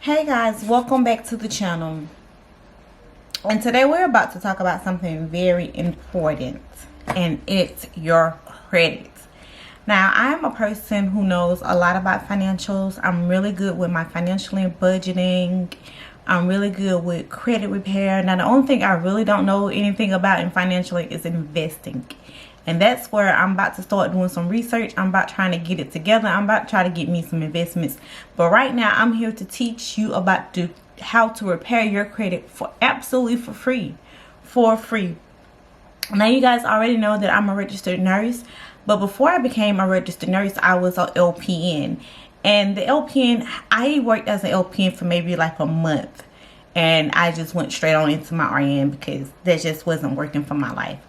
Hey guys, welcome back to the channel. And today we're about to talk about something very important, and it's your credit. Now, I'm a person who knows a lot about financials. I'm really good with my financial and budgeting. I'm really good with credit repair. Now, the only thing I really don't know anything about in financially is investing. And that's where I'm about to start doing some research. I'm about trying to get it together. I'm about to try to get me some investments. But right now, I'm here to teach you about how to repair your credit for absolutely for free. For free. Now, you guys already know that I'm a registered nurse. But before I became a registered nurse, I was an LPN. And the LPN, I worked as an LPN for maybe like a month. And I just went straight on into my RN because that just wasn't working for my life.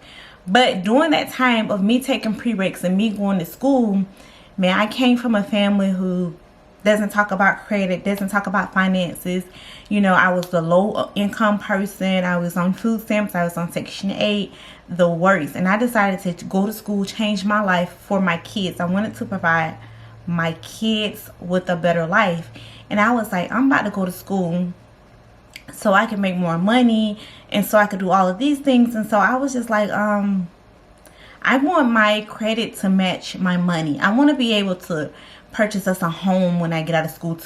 But during that time of me taking prereqs and me going to school, man, I came from a family who doesn't talk about credit, doesn't talk about finances. You know, I was the low income person. I was on food stamps. I was on Section 8, the worst. And I decided to go to school, change my life for my kids. I wanted to provide my kids with a better life. And I was like, I'm about to go to school so I can make more money and so I could do all of these things. And so I was just like, I want my credit to match my money. I want to be able to purchase us a home when I get out of school.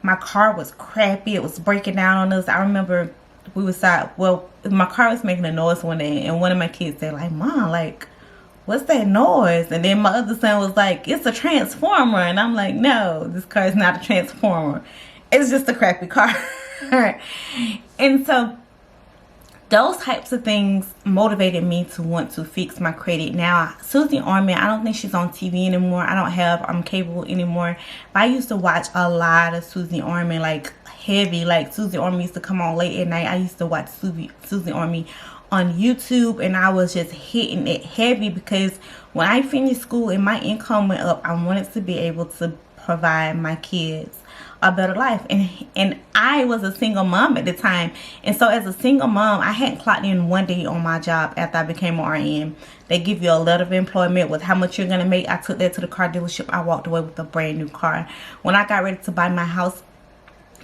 My car was crappy. It was breaking down on us. I remember we was out, well, my car was making a noise one day, and one of my kids said, like, Mom, like, what's that noise? And then my other son was like, it's a transformer. And I'm like, no, this car is not a transformer. It's just a crappy car. And so those types of things motivated me to want to fix my credit. Now, Susie Orman, I don't think she's on TV anymore. I don't have cable anymore. But I used to watch a lot of Susie Orman, like heavy. Like Susie Orman used to come on late at night. I used to watch Susie Orman on YouTube, and I was just hitting it heavy because when I finished school and my income went up, I wanted to be able to provide my kids a better life. And I was a single mom at the time, and so as a single mom, I hadn't clocked in one day on my job after I became an RN. They give you a letter of employment with how much you're gonna make. I took that to the car dealership. I walked away with a brand new car. When I got ready to buy my house,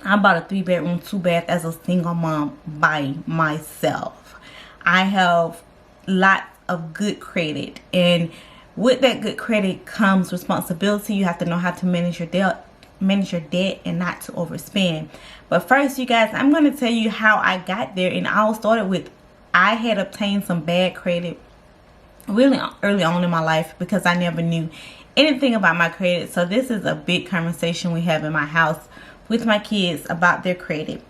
I bought a 3-bedroom 2-bath as a single mom by myself. I have lots of good credit, and with that good credit comes responsibility. You have to know how to manage your debt and not to overspend. But first, you guys, I'm going to tell you how I got there. And I all started with, I had obtained some bad credit really early on in my life because I never knew anything about my credit. So this is a big conversation we have in my house with my kids about their credit.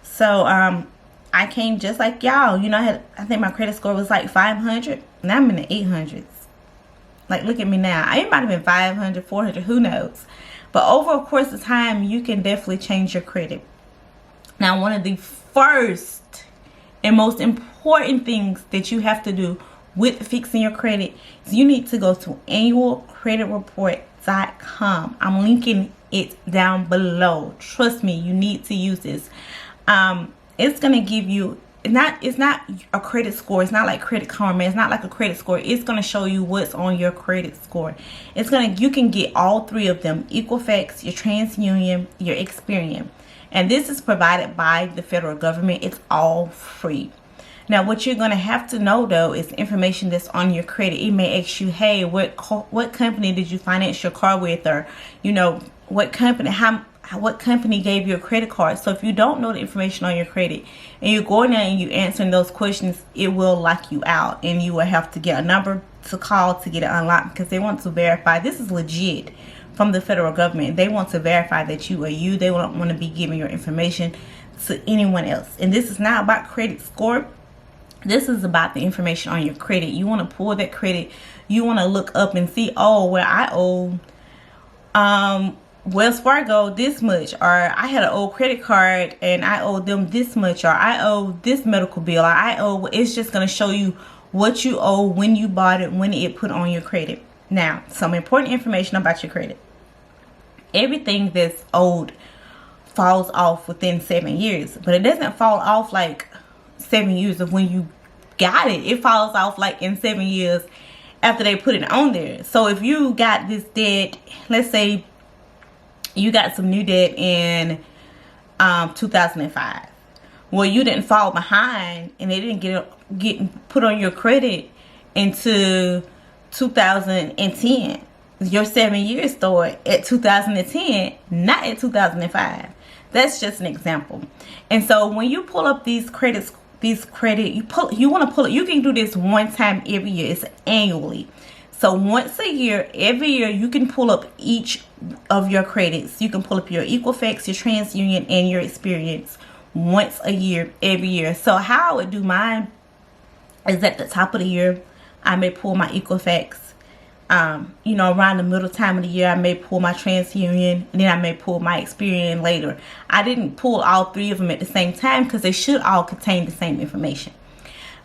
So I came just like y'all. You know, I think my credit score was like 500. Now I'm in the 800s. Like, look at me now. It might have been 500, 400, who knows. But over a course of time, you can definitely change your credit. Now, one of the first and most important things that you have to do with fixing your credit is you need to go to annualcreditreport.com. I'm linking it down below. Trust me, you need to use this. It's going to give you, it's not a credit score. It's not like Credit Karma. It's not like a credit score. It's going to show you what's on your credit score. You can get all three of them: Equifax, your TransUnion, your Experian. And this is provided by the federal government. It's all free. Now, what you're going to have to know, though, is the information that's on your credit. It may ask you, hey, what company did you finance your car with? Or, you know, what company gave you a credit card? So if you don't know the information on your credit and you're going there and you answering those questions, it will lock you out, and you will have to get a number to call to get it unlocked because they want to verify. This is legit from the federal government. They want to verify that you are you. They don't want to be giving your information to anyone else. And this is not about credit score. This is about the information on your credit. You want to pull that credit. You want to look up and see, oh, well, I owe Wells Fargo this much, or I had an old credit card and I owe them this much, or I owe this medical bill, or I owe. It's just going to show you what you owe, when you bought it, when it put on your credit. Now, some important information about your credit. Everything that's owed falls off within 7 years, but it doesn't fall off like 7 years of when you got it. It falls off like in 7 years after they put it on there. So if you got this debt, let's say you got some new debt in 2005. Well, you didn't fall behind and they didn't get put on your credit into 2010. Your 7 years started at 2010, not at 2005. That's just an example. And so when you pull up these credits, you want to pull it. You can do this one time every year. It's annually. So once a year, every year, you can pull up each of your credits. You can pull up your Equifax, your TransUnion, and your Experience once a year, every year. So how I would do mine is at the top of the year, I may pull my Equifax. Around the middle time of the year, I may pull my TransUnion, and then I may pull my Experian later. I didn't pull all three of them at the same time because they should all contain the same information.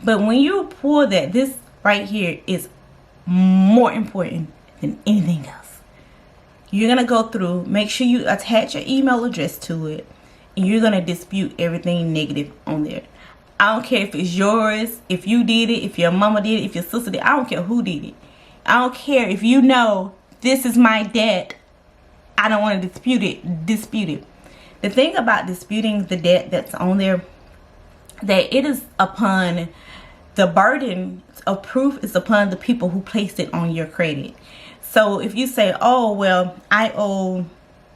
But when you pull that, this right here is more important than anything else. You're going to go through, make sure you attach your email address to it, and you're going to dispute everything negative on there. I don't care if it's yours, if you did it, if your mama did it, if your sister did it. I don't care who did it. I don't care if you know this is my debt. I don't want to dispute it. The thing about disputing the debt that's on there, that it is upon the burden of proof is upon the people who placed it on your credit. So if you say, oh, well, I owe,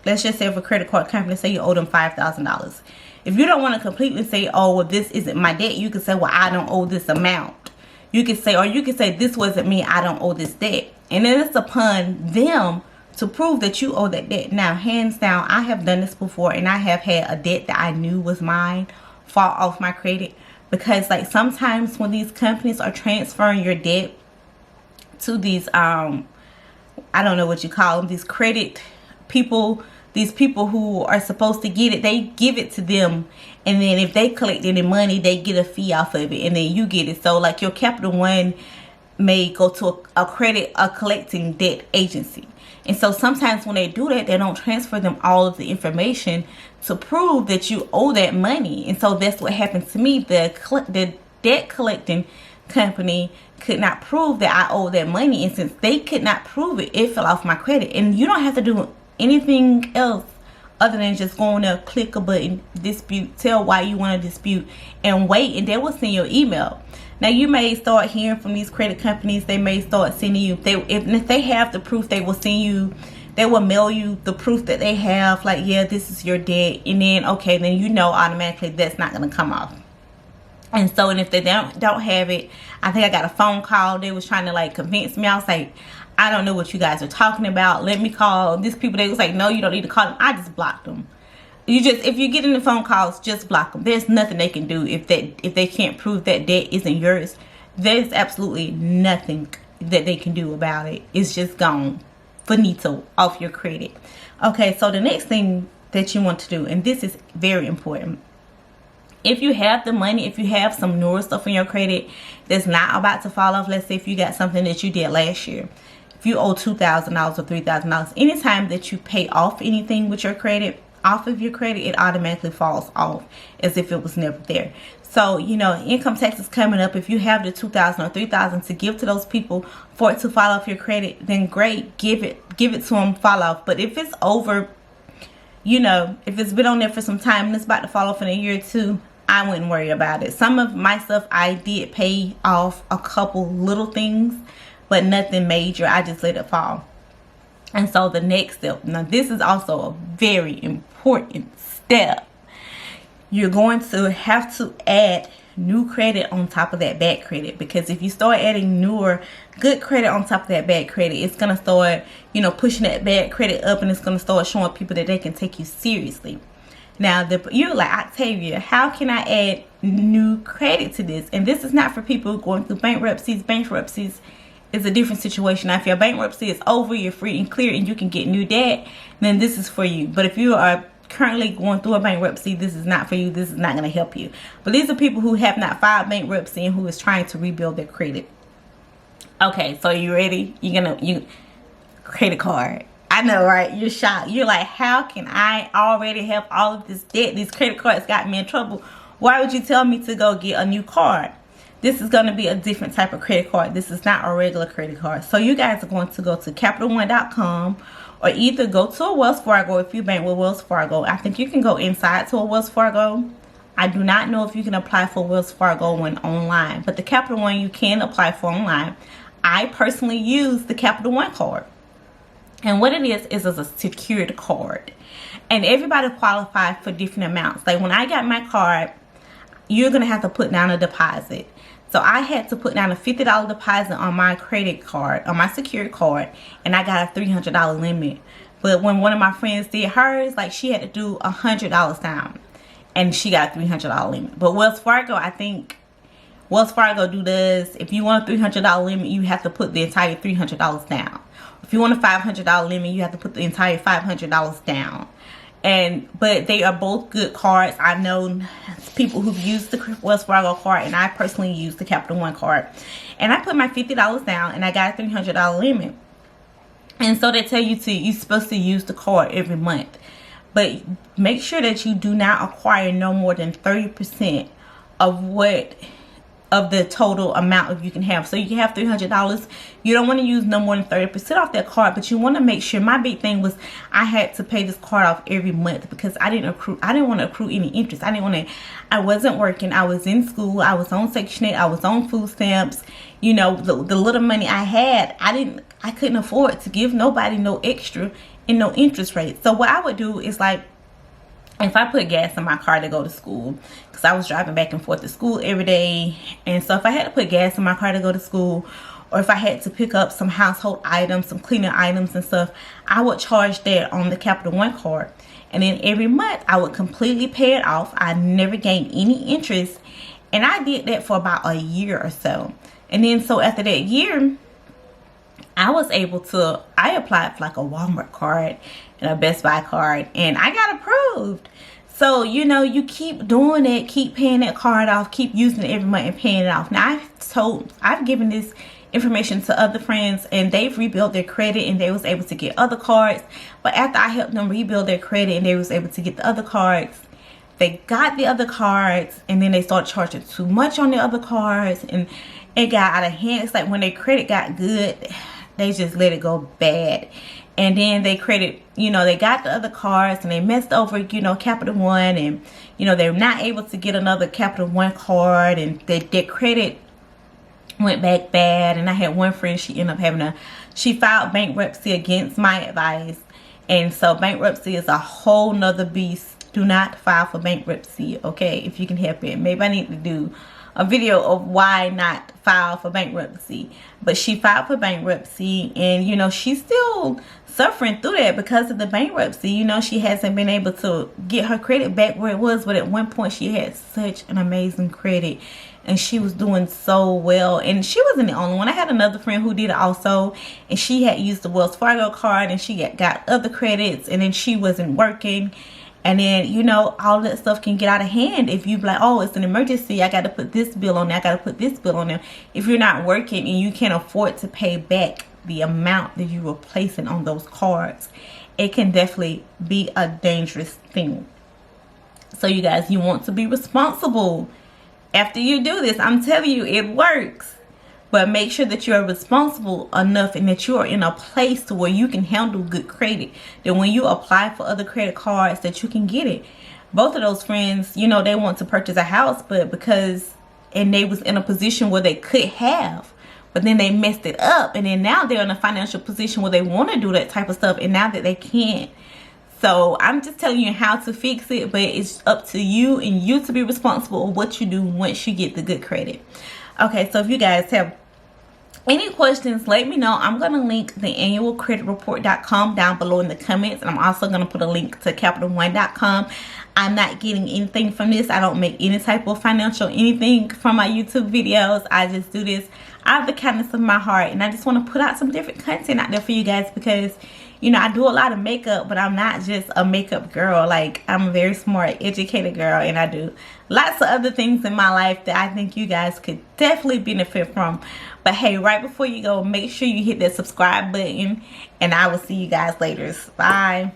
let's just say if a credit card company say you owe them $5,000. If you don't want to completely say, oh, well, this isn't my debt, you can say, well, I don't owe this amount. You can say, or you can say, this wasn't me, I don't owe this debt. And then it's upon them to prove that you owe that debt. Now, hands down, I have done this before, and I have had a debt that I knew was mine fall off my credit. Because like sometimes when these companies are transferring your debt to these, I don't know what you call them, these credit people, these people who are supposed to get it, they give it to them. And then if they collect any money, they get a fee off of it. And then you get it. So like your Capital One may go to a collecting debt agency. And so sometimes when they do that, they don't transfer them all of the information to prove that you owe that money. And so that's what happened to me. The debt collecting company could not prove that I owe that money. And since they could not prove it, it fell off my credit. And you don't have to do anything else other than just go on there, click a button, dispute, tell why you want to dispute, and wait, and they will send you an email. Now you may start hearing from these credit companies. They may start sending you, if they have the proof, they will send you, they will mail you the proof that they have, like, yeah, this is your debt. And then okay, then you know automatically that's not going to come off. And so, and if they don't have it, I think I got a phone call. They was trying to like convince me. I was like, I don't know what you guys are talking about. Let me call these people. They was like, no, you don't need to call them. I just blocked them. If you get in the phone calls, just block them. There's nothing they can do if they can't prove that debt isn't yours. There's absolutely nothing that they can do about it. It's just gone, finito, off your credit. Okay, so the next thing that you want to do, and this is very important. If you have the money, if you have some newer stuff in your credit that's not about to fall off, let's say if you got something that you did last year, if you owe $2,000 or $3,000, anytime that you pay off anything with your credit, off of your credit, it automatically falls off as if it was never there. So, income tax is coming up. If you have the $2,000 or $3,000 to give to those people for it to fall off your credit, then great, give it to them, fall off. But if it's over, if it's been on there for some time and it's about to fall off in a year or two, I wouldn't worry about it. Some of my stuff I did pay off a couple little things, but nothing major. I just let it fall. And so the next step, now this is also a very important step. You're going to have to add new credit on top of that bad credit, because if you start adding newer good credit on top of that bad credit, it's going to start, pushing that bad credit up, and it's going to start showing people that they can take you seriously. Now, you're like, Octavia, how can I add new credit to this? And this is not for people going through bankruptcies. Bankruptcies is a different situation. Now, if your bankruptcy is over, you're free and clear, and you can get new debt, then this is for you. But if you are currently going through a bankruptcy, this is not for you. This is not going to help you. But these are people who have not filed bankruptcy and who is trying to rebuild their credit. Okay, so you ready? Credit card. I know, right? You're shocked. You're like, how can I already have all of this debt? These credit cards got me in trouble. Why would you tell me to go get a new card? this is going to be a different type of credit card. This is not a regular credit card. So you guys are going to go to CapitalOne.com, or either go to a Wells Fargo if you bank with Wells Fargo. I think you can go inside to a Wells Fargo. I do not know if you can apply for Wells Fargo when online, but the Capital One you can apply for online. I personally use the Capital One card. And what it is a secured card. And everybody qualifies for different amounts. Like when I got my card, you're going to have to put down a deposit. So I had to put down a $50 deposit on my credit card, on my secured card, and I got a $300 limit. But when one of my friends did hers, like she had to do $100 down, and she got a $300 limit. But Wells Fargo, I think Wells Fargo does, if you want a $300 limit, you have to put the entire $300 down. If you want a $500 limit, you have to put the entire $500 down. But they are both good cards. I know people who've used the Wells Fargo card, and I personally use the Capital One card. And I put my $50 down, and I got a $300 limit. And so they tell you you're supposed to use the card every month. But make sure that you do not acquire no more than 30% of the total amount you can have. So you can have $300. You don't want to use no more than 30% off that card, but you want to make sure. My big thing was I had to pay this card off every month because I didn't want to accrue any interest. I wasn't working. I was in school. I was on Section 8. I was on food stamps. You know, the little money I had, I couldn't afford to give nobody no extra and no interest rate. So what I would do is, like, if I put gas in my car to go to school, because I was driving back and forth to school every day, and so if I had to put gas in my car to go to school, or if I had to pick up some household items, some cleaning items and stuff, I would charge that on the Capital One card. And then every month I would completely pay it off. I never gained any interest, and I did that for about a year or so. And then so after that year, I applied for like a Walmart card and a Best Buy card, and I got approved. So, you know, you keep doing it, keep paying that card off, keep using it every month and paying it off. Now, I've given this information to other friends, and they've rebuilt their credit, and they was able to get other cards. But after I helped them rebuild their credit and they was able to get the other cards, they got the other cards, and then they started charging too much on the other cards, and it got out of hand. It's like when their credit got good, they just let it go bad. And then they got the other cards, and they messed over, you know, Capital One, and, you know, they're not able to get another Capital One card, and their credit went back bad. And I had one friend, she ended up she filed bankruptcy against my advice. And so bankruptcy is a whole nother beast. Do not file for bankruptcy, okay, if you can help it. Maybe I need to do a video of why not file for bankruptcy. But she filed for bankruptcy, and, you know, she's still suffering through that because of the bankruptcy. You know, she hasn't been able to get her credit back where it was, but at one point she had such an amazing credit, and she was doing so well. And she wasn't the only one. I had another friend who did it also, and she had used the Wells Fargo card, and she got other credits, and then she wasn't working. And then, you know, all that stuff can get out of hand if you be like, oh, it's an emergency, I got to put this bill on there, I got to put this bill on there. If you're not working and you can't afford to pay back the amount that you were placing on those cards, it can definitely be a dangerous thing. So you guys, you want to be responsible after you do this. I'm telling you, it works. But make sure that you are responsible enough and that you are in a place to where you can handle good credit. That when you apply for other credit cards, that you can get it. Both of those friends, you know, they want to purchase a house, but and they was in a position where they could have, but then they messed it up. And then now they're in a financial position where they want to do that type of stuff, and now that they can't. So I'm just telling you how to fix it, but it's up to you, and you to be responsible of what you do once you get the good credit. Okay, so if you guys have any questions, let me know. I'm going to link the annualcreditreport.com down below in the comments. And I'm also going to put a link to CapitalOne.com. I'm not getting anything from this. I don't make any type of financial anything from my YouTube videos. I just do this out of the kindness of my heart. And I just want to put out some different content out there for you guys because, you know, I do a lot of makeup, but I'm not just a makeup girl. Like, I'm a very smart, educated girl, and I do lots of other things in my life that I think you guys could definitely benefit from. But hey, right before you go, make sure you hit that subscribe button, and I will see you guys later. Bye.